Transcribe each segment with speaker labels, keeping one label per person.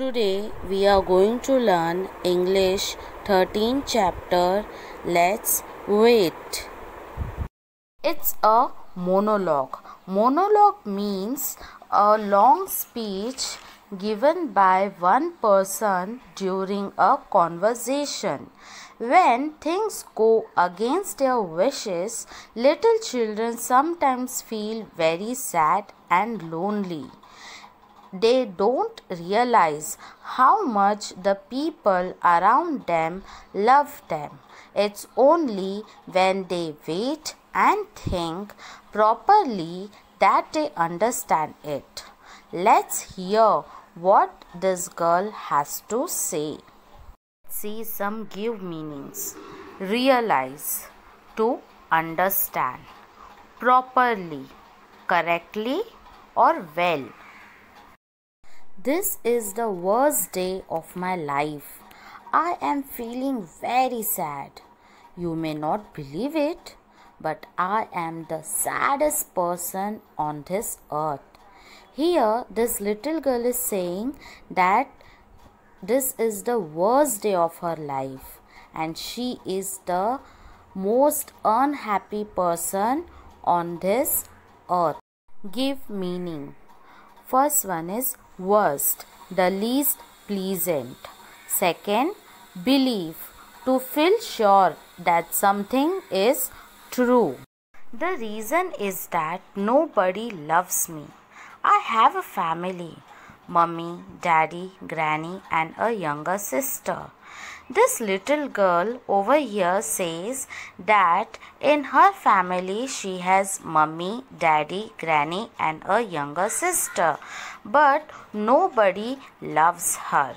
Speaker 1: Today we are going to learn English 13th chapter. Let's wait. It's a monologue. Monologue means a long speech given by one person during a conversation. When things go against their wishes, little children sometimes feel very sad and lonely. They don't realize how much the people around them love them. It's only when they wait and think properly that they understand it. Let's hear what this girl has to say. See some give meanings. Realize, to understand, properly, correctly or well. This is the worst day of my life. I am feeling very sad. You may not believe it, but I am the saddest person on this earth. Here, this little girl is saying that this is the worst day of her life and she is the most unhappy person on this earth. Give meaning. First one is worst, the least pleasant. Second, belief, to feel sure that something is true. The reason is that nobody loves me. I have a family, mummy, daddy, granny and a younger sister. This little girl over here says that in her family she has mummy, daddy, granny and a younger sister, but nobody loves her.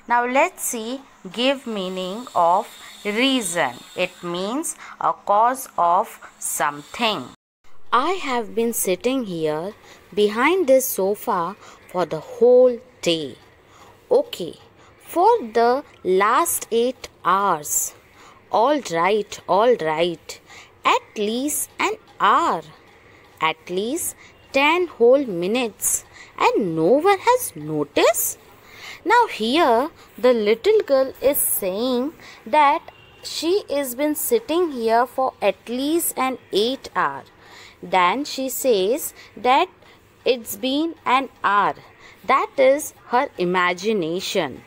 Speaker 1: Now let's see give meaning of reason. It means a cause of something. I have been sitting here behind this sofa for the whole day. Okay. For the last 8 hours. All right. At least an hour. At least 10 whole minutes. And no one has noticed? Now here the little girl is saying that she has been sitting here for at least an 8 hour. Then she says that it's been an hour. That is her imagination.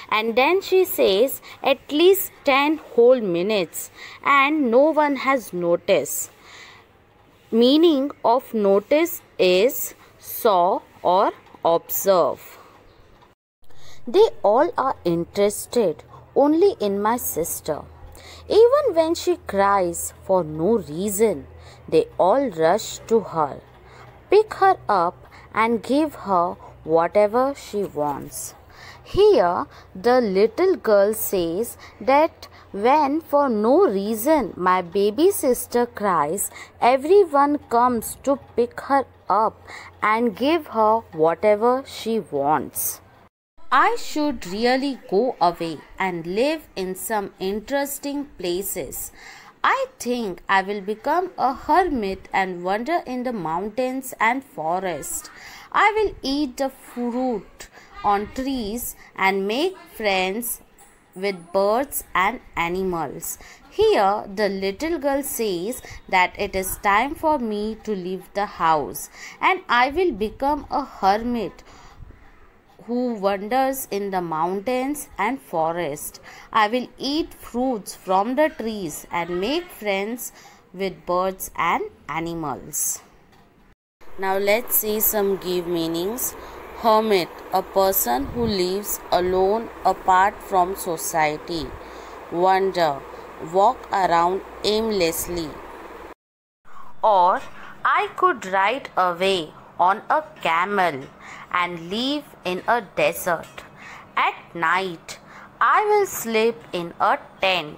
Speaker 1: And then she says at least 10 whole minutes and no one has noticed. Meaning of notice is saw or observe. They all are interested only in my sister. Even when she cries for no reason, they all rush to her, pick her up and give her whatever she wants. Here, the little girl says that when for no reason my baby sister cries, everyone comes to pick her up and give her whatever she wants. I should really go away and live in some interesting places. I think I will become a hermit and wander in the mountains and forest. I will eat the fruit on trees and make friends with birds and animals. Here the little girl says that it is time for me to leave the house and I will become a hermit who wanders in the mountains and forest. I will eat fruits from the trees and make friends with birds and animals. Now let's see some give meanings. Hermit, a person who lives alone apart from society. Wander, walk around aimlessly. Or I could ride away on a camel and live in a desert. At night, I will sleep in a tent.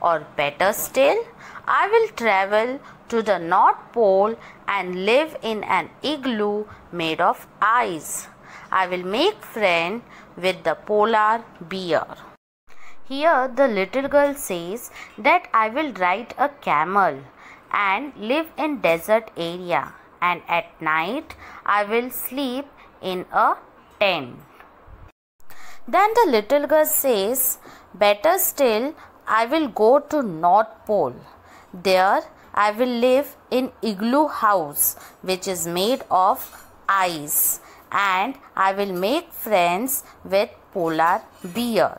Speaker 1: Or better still, I will travel to the North Pole and live in an igloo made of ice. I will make friends with the polar bear. Here the little girl says that I will ride a camel and live in desert area and at night I will sleep in a tent. Then the little girl says, better still, I will go to North Pole. There I will live in igloo house which is made of ice, and I will make friends with polar bear.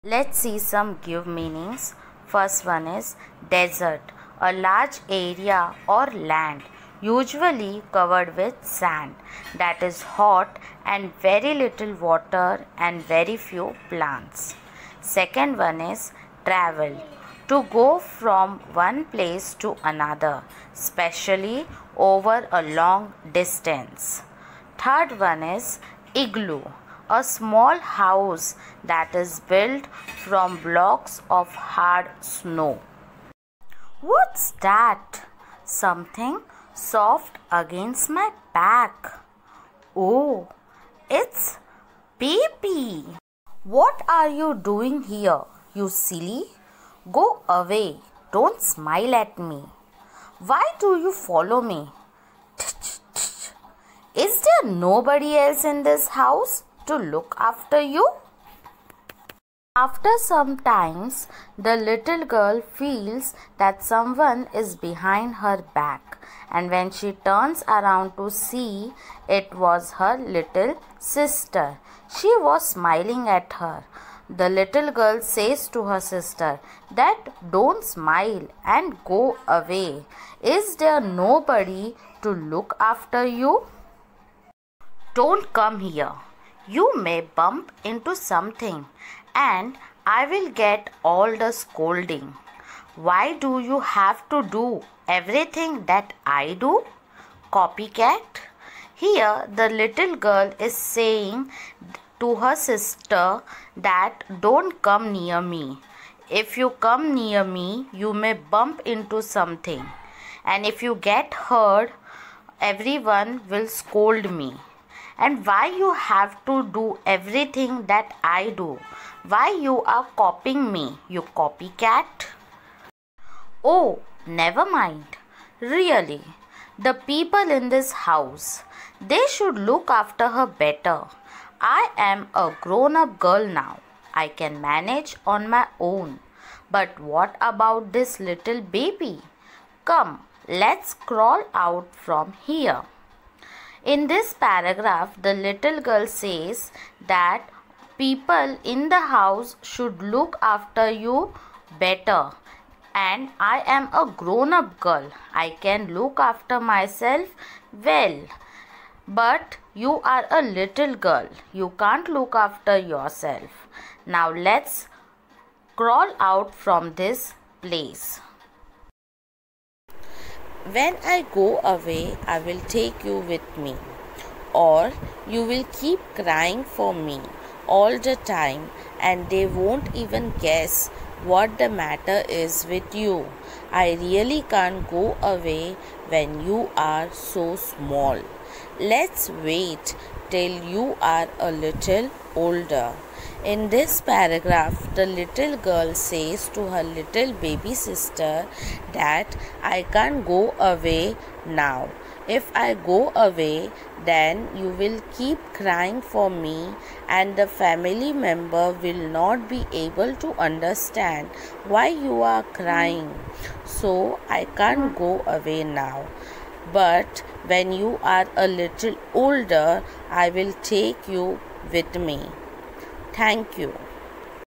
Speaker 1: Let's see some give meanings. First one is desert, a large area or land usually covered with sand that is hot and very little water and very few plants. Second one is travel, to go from one place to another, especially over a long distance. Third one is igloo, a small house that is built from blocks of hard snow. What's that? Something soft against my back. Oh, it's baby. What are you doing here, you silly? Go away. Don't smile at me. Why do you follow me? Is there nobody else in this house to look after you? After some times, the little girl feels that someone is behind her back, and when she turns around to see, it was her little sister. She was smiling at her. The little girl says to her sister that don't smile and go away. Is there nobody to look after you? Don't come here. You may bump into something and I will get all the scolding. Why do you have to do everything that I do? Copycat. Here the little girl is saying to her sister that don't come near me. If you come near me, you may bump into something. And if you get hurt, everyone will scold me. And why you have to do everything that I do? Why you are copying me, you copycat? Oh, never mind. Really, the people in this house, they should look after her better. I am a grown-up girl now. I can manage on my own. But what about this little baby? Come, let's crawl out from here. In this paragraph, the little girl says that people in the house should look after you better. And I am a grown-up girl. I can look after myself well. But you are a little girl. You can't look after yourself. Now let's crawl out from this place. When I go away, I will take you with me. Or you will keep crying for me all the time and they won't even guess what the matter is with you. I really can't go away when you are so small. Let's wait till you are a little older. In this paragraph, the little girl says to her little baby sister that I can't go away now. If I go away, then you will keep crying for me and the family member will not be able to understand why you are crying. So I can't go away now. But when you are a little older, I will take you with me. Thank you.